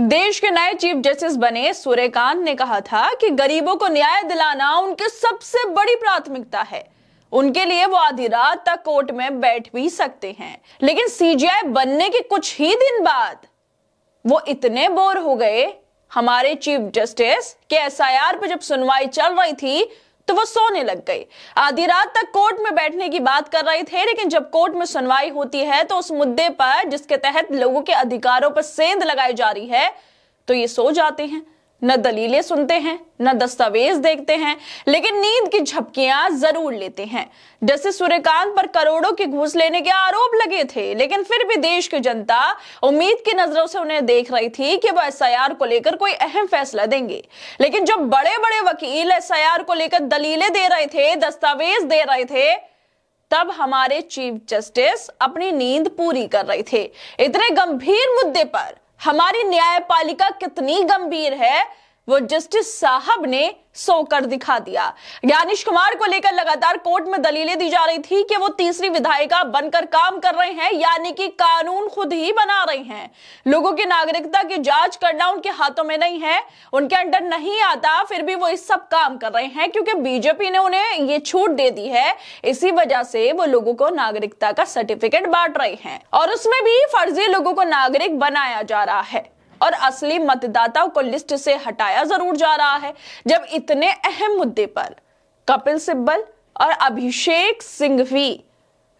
देश के नए चीफ जस्टिस बने सूर्यकांत ने कहा था कि गरीबों को न्याय दिलाना उनकी सबसे बड़ी प्राथमिकता है। उनके लिए वो आधी रात तक कोर्ट में बैठ भी सकते हैं। लेकिन सीजीआई बनने के कुछ ही दिन बाद वो इतने बोर हो गए हमारे चीफ जस्टिस के एसआईआर पर जब सुनवाई चल रही थी तो वो सोने लग गए। आधी रात तक कोर्ट में बैठने की बात कर रहे थे, लेकिन जब कोर्ट में सुनवाई होती है तो उस मुद्दे पर जिसके तहत लोगों के अधिकारों पर सेंध लगाई जा रही है तो ये सो जाते हैं। न दलीलें सुनते हैं, न दस्तावेज देखते हैं, लेकिन नींद की झपकियां जरूर लेते हैं। जस्टिस सूर्यकांत पर करोड़ों की घूस लेने के आरोप लगे थे, लेकिन फिर भी देश की जनता उम्मीद की नजरों से उन्हें देख रही थी कि वो एसआईआर को लेकर कोई अहम फैसला देंगे। लेकिन जब बड़े बड़े वकील एसआईआर को लेकर दलीलें दे रहे थे, दस्तावेज दे रहे थे, तब हमारे चीफ जस्टिस अपनी नींद पूरी कर रहे थे। इतने गंभीर मुद्दे पर हमारी न्यायपालिका कितनी गंभीर है वो जस्टिस साहब ने सोकर दिखा दिया। ज्ञानेश कुमार को लेकर लगातार कोर्ट में दलीलें दी जा रही थी कि वो तीसरी विधायिका बनकर काम कर रहे हैं, यानी कि कानून खुद ही बना रहे हैं। लोगों की नागरिकता की जांच करना उनके हाथों में नहीं है, उनके अंडर नहीं आता, फिर भी वो इस सब काम कर रहे हैं क्योंकि बीजेपी ने उन्हें ये छूट दे दी है। इसी वजह से वो लोगों को नागरिकता का सर्टिफिकेट बांट रहे हैं और उसमें भी फर्जी लोगों को नागरिक बनाया जा रहा है और असली मतदाताओं को लिस्ट से हटाया जरूर जा रहा है। जब इतने अहम मुद्दे पर कपिल सिब्बल और अभिषेक सिंघवी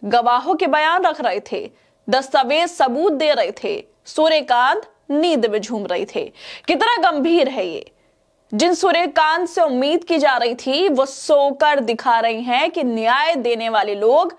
गवाहों के बयान रख रहे थे, दस्तावेज सबूत दे रहे थे, सूर्यकांत नींद में झूम रहे थे। कितना गंभीर है ये। जिन सूर्यकांत से उम्मीद की जा रही थी वो सोकर दिखा रहे हैं कि न्याय देने वाले लोग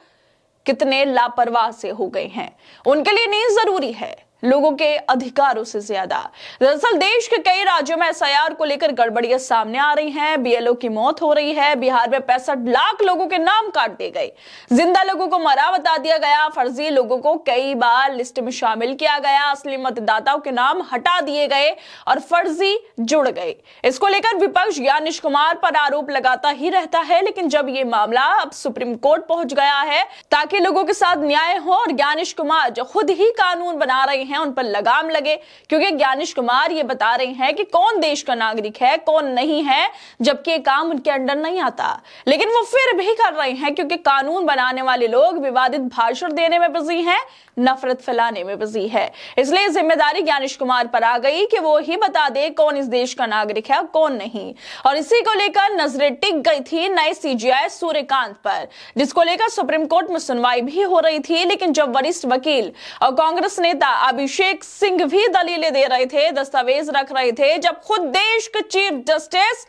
कितने लापरवाह से हो गए हैं। उनके लिए नींद जरूरी है, लोगों के अधिकारों से ज्यादा। दरअसल देश के कई राज्यों में एसआईआर को लेकर गड़बड़ियां सामने आ रही हैं। बीएलओ की मौत हो रही है। बिहार में 65 लाख लोगों के नाम काट दिए गए, जिंदा लोगों को मरा बता दिया गया, फर्जी लोगों को कई बार लिस्ट में शामिल किया गया, असली मतदाताओं के नाम हटा दिए गए और फर्जी जुड़ गए। इसको लेकर विपक्ष ज्ञानेश कुमार पर आरोप लगाता ही रहता है, लेकिन जब ये मामला अब सुप्रीम कोर्ट पहुंच गया है ताकि लोगों के साथ न्याय हो और ज्ञानेश कुमार जो खुद ही कानून बना रहे हैं उन पर लगाम लगे, क्योंकि ज्ञानेश कुमार ये बता रहे हैं कि कौन देश का नागरिक है कौन नहीं है, जबकि ये काम उनके अंडर नहीं आता, लेकिन वो फिर भी कर रहे हैं क्योंकि कानून बनाने वाले लोग विवादित भाषण देने में बिजी हैं, नफरत फैलाने में बिजी है। इसलिए जिम्मेदारी ज्ञानेश कुमार पर आ गई कि वो ही बता दे कौन इस देश का नागरिक है कौन नहीं। और इसी को लेकर नजरें टिक गई थी नए सीजीआई सूर्यकांत पर, जिसको लेकर सुप्रीम कोर्ट में सुनवाई भी हो रही थी। लेकिन जब वरिष्ठ वकील और कांग्रेस नेता अभिषेक सिंघवी दलीलें दे रहे थे, दस्तावेज रख रहे थे, जब खुद देश के चीफ जस्टिस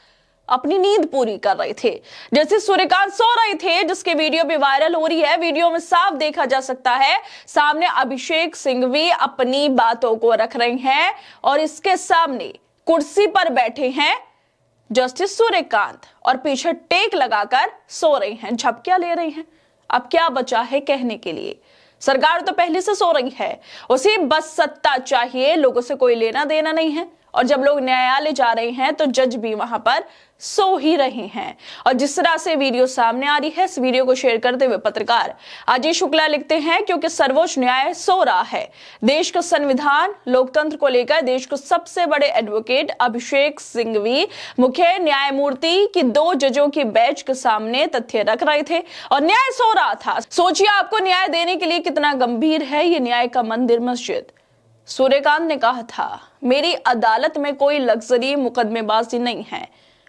अपनी नींद पूरी कर रहे थे, जैसे सूर्यकांत सो रहे थे, जिसके वीडियो भी वायरल हो रही है, वीडियो में साफ देखा जा सकता है सामने अभिषेक सिंघवी अपनी बातों को रख रहे हैं और इसके सामने कुर्सी पर बैठे हैं जस्टिस सूर्यकांत और पीछे टेक लगाकर सो रहे हैं, झपकियां ले रहे हैं। अब क्या बचा है कहने के लिए? सरकार तो पहले से सो रही है, उसे बस सत्ता चाहिए, लोगों से कोई लेना देना नहीं है। और जब लोग न्यायालय जा रहे हैं तो जज भी वहां पर सो ही रहे हैं। और जिस तरह से वीडियो सामने आ रही है, इस वीडियो को शेयर करते हुए पत्रकार अजय शुक्ला लिखते हैं, क्योंकि सर्वोच्च न्याय सो रहा है। देश का संविधान लोकतंत्र को लेकर देश को सबसे बड़े एडवोकेट अभिषेक सिंघवी मुख्य न्यायमूर्ति की 2 जजों की बेंच के सामने तथ्य रख रहे थे और न्याय सो रहा था। सोचिए आपको न्याय देने के लिए कितना गंभीर है ये न्याय का मंदिर मस्जिद। सूर्यकांत ने कहा था, मेरी अदालत में कोई लग्जरी मुकदमेबाजी नहीं है,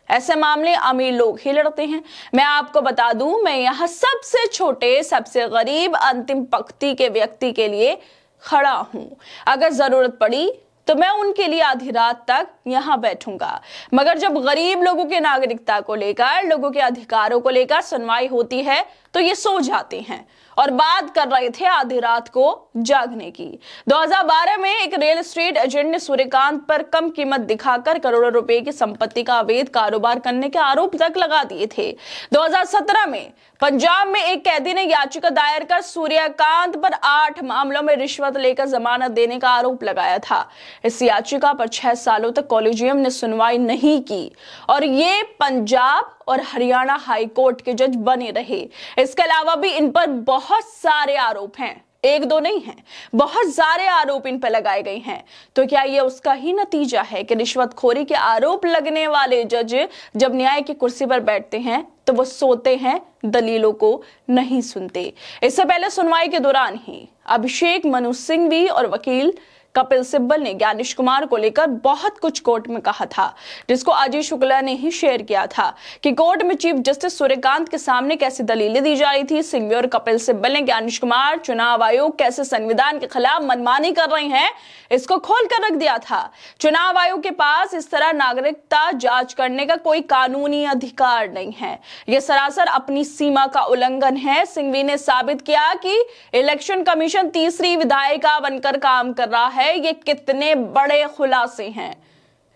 ऐसे मामले अमीर लोग ही लड़ते हैं। मैं आपको बता दूं, मैं यहाँ सबसे छोटे सबसे गरीब अंतिम पंक्ति के व्यक्ति के लिए खड़ा हूं। अगर जरूरत पड़ी तो मैं उनके लिए आधी रात तक यहाँ बैठूंगा, मगर जब गरीब लोगों की नागरिकता को लेकर, लोगों के अधिकारों को लेकर सुनवाई होती है तो ये सो जाते हैं और बात कर रहे थे आधी रात को जागने की। 2012 में एक रियल एस्टेट एजेंट ने सूर्यकांत पर कम कीमत दिखाकर करोड़ों रुपए की संपत्ति का अवैध कारोबार करने के आरोप तक लगा दिए थे। 2017 में पंजाब में एक कैदी ने याचिका दायर कर सूर्यकांत पर 8 मामलों में रिश्वत लेकर जमानत देने का आरोप लगाया था। इस याचिका पर 6 सालों तक कॉलेजियम ने सुनवाई नहीं की और ये पंजाब और हरियाणा हाई कोर्ट के जज बने रहे। इसके अलावा भी इन पर बहुत सारे आरोप हैं। एक दो नहीं है, बहुत सारे आरोप इन पर लगाए गए हैं। तो क्या यह उसका ही नतीजा है कि रिश्वतखोरी के आरोप लगने वाले जज जब न्याय की कुर्सी पर बैठते हैं तो वो सोते हैं, दलीलों को नहीं सुनते। इससे पहले सुनवाई के दौरान ही अभिषेक मनु सिंघवी और वकील कपिल सिब्बल ने ज्ञानेश कुमार को लेकर बहुत कुछ कोर्ट में कहा था, जिसको अजय शुक्ला ने ही शेयर किया था कि कोर्ट में चीफ जस्टिस सूर्यकांत के सामने कैसी दलीलें दी जा रही थी। सिंघवी और कपिल सिब्बल ने ज्ञानेश कुमार, चुनाव आयोग कैसे संविधान के खिलाफ मनमानी कर रहे हैं, इसको खोल कर रख दिया था। चुनाव आयोग के पास इस तरह नागरिकता जांच करने का कोई कानूनी अधिकार नहीं है, यह सरासर अपनी सीमा का उल्लंघन है। सिंघवी ने साबित किया कि इलेक्शन कमीशन तीसरी विधायिका बनकर काम कर रहा है। ये कितने बड़े खुलासे हैं।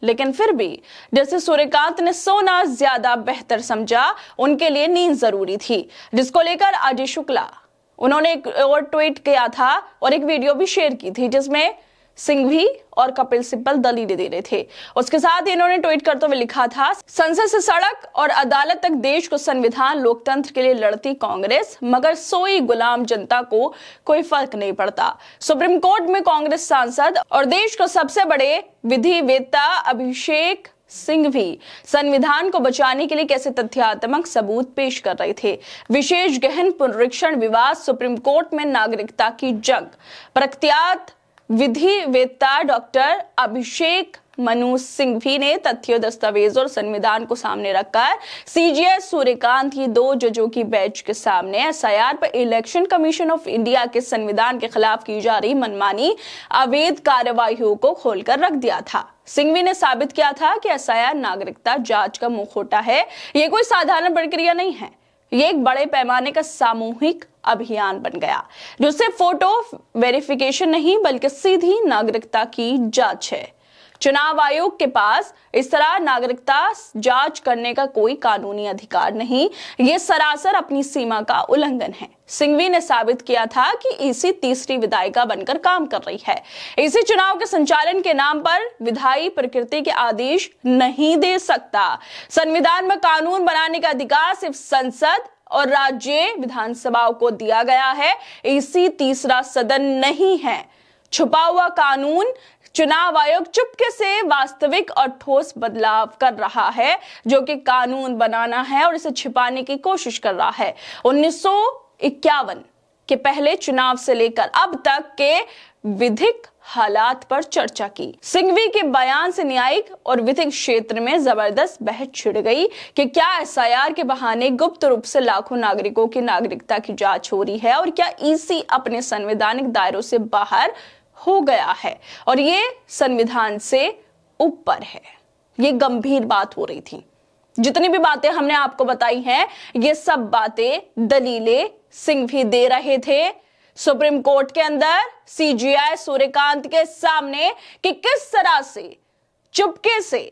लेकिन फिर भी जैसे सूर्यकांत ने सोना ज्यादा बेहतर समझा, उनके लिए नींद जरूरी थी, जिसको लेकर अजय शुक्ला उन्होंने एक और ट्वीट किया था और एक वीडियो भी शेयर की थी जिसमें सिंघवी और कपिल सिब्बल दलीलें दे रहे थे। उसके साथ इन्होंने ट्वीट करते हुए लिखा था, संसद से सड़क और अदालत तक देश को संविधान लोकतंत्र के लिए लड़ती कांग्रेस, मगर सोई गुलाम जनता को कोई फर्क नहीं पड़ता। सुप्रीम कोर्ट में कांग्रेस सांसद और देश को सबसे बड़े विधिवेत्ता अभिषेक सिंघवी संविधान को बचाने के लिए कैसे तथ्यात्मक सबूत पेश कर रहे थे। विशेष गहन पुनरीक्षण विवाद, सुप्रीम कोर्ट में नागरिकता की जंग। प्रख्यात विधिवेत्ता डॉक्टर अभिषेक मनु सिंघवी ने तथ्यों, दस्तावेजों और संविधान को सामने रखकर सीजेआई सूर्यकांत की 2 जजों की बेंच के सामने एसआईआर पर इलेक्शन कमीशन ऑफ इंडिया के संविधान के खिलाफ की जा रही मनमानी अवैध कार्यवाहियों को खोलकर रख दिया था। सिंघवी ने साबित किया था कि एसआईआर नागरिकता जांच का मुखौटा है, ये कोई साधारण प्रक्रिया नहीं है, ये एक बड़े पैमाने का सामूहिक अभियान बन गया जो सिर्फ फोटो वेरिफिकेशन नहीं बल्कि सीधी नागरिकता की जांच है। चुनाव आयोग के पास इस तरह नागरिकता जांच करने का कोई कानूनी अधिकार नहीं, ये सरासर अपनी सीमा का उल्लंघन है। सिंघवी ने साबित किया था कि ईसी तीसरी विधायिका बनकर काम कर रही है। इसी चुनाव के संचालन के नाम पर विधायी प्रकृति के आदेश नहीं दे सकता। संविधान में कानून बनाने का अधिकार सिर्फ संसद और राज्य विधानसभाओं को दिया गया है, ईसी तीसरा सदन नहीं है। छुपा हुआ कानून चुनाव आयोग चुपके से वास्तविक और ठोस बदलाव कर रहा है, जो कि कानून बनाना है और इसे छिपाने की कोशिश कर रहा है। 1951 के पहले चुनाव से लेकर अब तक के विधिक हालात पर चर्चा की। सिंघवी के बयान से न्यायिक और विधिक क्षेत्र में जबरदस्त बहस छिड़ गई कि क्या एसआईआर के बहाने गुप्त रूप से लाखों नागरिकों की नागरिकता की जांच हो रही है और क्या ईसी अपने संवैधानिक दायरों से बाहर हो गया है और ये संविधान से ऊपर है। ये गंभीर बात हो रही थी। जितनी भी बातें हमने आपको बताई हैं, ये सब बातें, दलीलें सिंघवी दे रहे थे सुप्रीम कोर्ट के अंदर सीजेआई सूर्यकांत के सामने कि किस तरह से चुपके से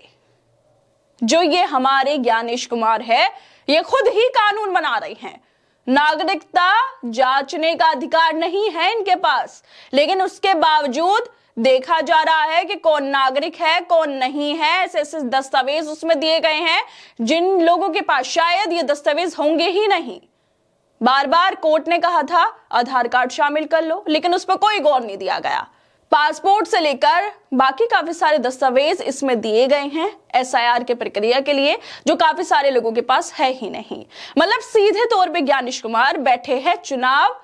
जो ये हमारे ज्ञानेश कुमार है, ये खुद ही कानून बना रहे हैं। नागरिकता जांचने का अधिकार नहीं है इनके पास, लेकिन उसके बावजूद देखा जा रहा है कि कौन नागरिक है कौन नहीं है। ऐसे दस्तावेज उसमें दिए गए हैं जिन लोगों के पास शायद ये दस्तावेज होंगे ही नहीं। बार बार कोर्ट ने कहा था आधार कार्ड शामिल कर लो, लेकिन उस पर कोई गौर नहीं दिया गया। पासपोर्ट से लेकर बाकी काफी सारे दस्तावेज इसमें दिए गए हैं एसआईआर के प्रक्रिया के लिए, जो काफी सारे लोगों के पास है ही नहीं। मतलब सीधे तौर पे ज्ञानेश कुमार बैठे हैं चुनाव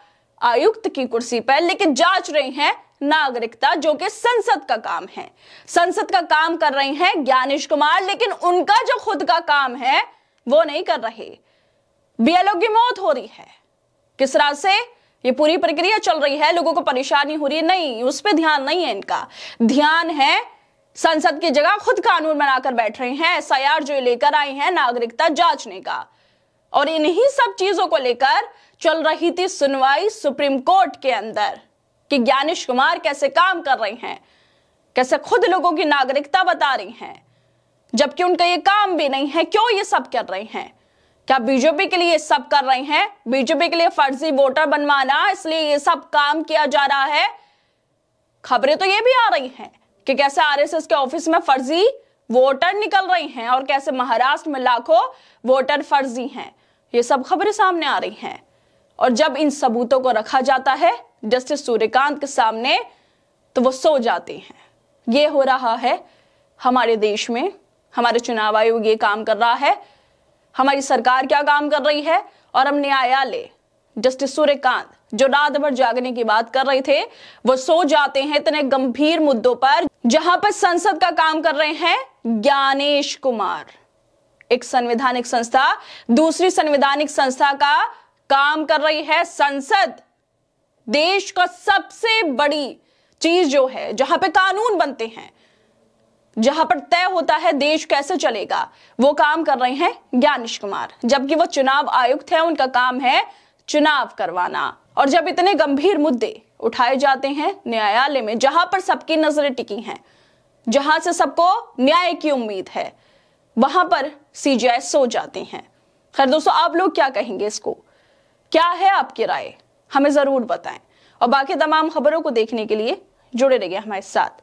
आयुक्त की कुर्सी पर, लेकिन जांच रहे हैं नागरिकता, जो कि संसद का काम है। संसद का काम कर रहे हैं ज्ञानेश कुमार, लेकिन उनका जो खुद का काम है वो नहीं कर रहे। बीएलओ की मौत हो रही है, किस तरह से ये पूरी प्रक्रिया चल रही है, लोगों को परेशानी हो रही है, नहीं, उस पर ध्यान नहीं है इनका। ध्यान है संसद की जगह खुद कानून बनाकर बैठ रहे हैं, एसआईआर जो लेकर आए हैं नागरिकता जांचने का। और इन्हीं सब चीजों को लेकर चल रही थी सुनवाई सुप्रीम कोर्ट के अंदर कि ज्ञानेश कुमार कैसे काम कर रहे हैं, कैसे खुद लोगों की नागरिकता बता रही हैं, जबकि उनका ये काम भी नहीं है। क्यों ये सब कर रहे हैं? क्या बीजेपी के लिए ये सब कर रहे हैं? बीजेपी के लिए फर्जी वोटर बनवाना, इसलिए ये सब काम किया जा रहा है। खबरें तो ये भी आ रही हैं कि कैसे आरएसएस के ऑफिस में फर्जी वोटर निकल रही हैं और कैसे महाराष्ट्र में लाखों वोटर फर्जी हैं। ये सब खबरें सामने आ रही हैं। और जब इन सबूतों को रखा जाता है, जस्टिस सूर्यकांत के सामने तो वो सो जाते हैं। ये हो रहा है हमारे देश में। हमारे चुनाव आयोग ये काम कर रहा है, हमारी सरकार क्या काम कर रही है, और हम न्यायालय जस्टिस सूर्यकांत जो रात भर जागने की बात कर रहे थे वो सो जाते हैं इतने गंभीर मुद्दों पर, जहां पर संसद का काम कर रहे हैं ज्ञानेश कुमार। एक संवैधानिक संस्था दूसरी संवैधानिक संस्था का काम कर रही है। संसद देश का सबसे बड़ी चीज जो है, जहां पे कानून बनते हैं, जहां पर तय होता है देश कैसे चलेगा, वो काम कर रहे हैं ज्ञानेश कुमार। जबकि वो चुनाव आयुक्त है, उनका काम है चुनाव करवाना। और जब इतने गंभीर मुद्दे उठाए जाते हैं न्यायालय में, जहां पर सबकी नजरें टिकी हैं, जहां से सबको न्याय की उम्मीद है, वहां पर सीजेआई सो जाते हैं। खैर दोस्तों, आप लोग क्या कहेंगे इसको? क्या है आपकी राय? हमें जरूर बताएं। और बाकी तमाम खबरों को देखने के लिए जुड़े रहिए हमारे साथ।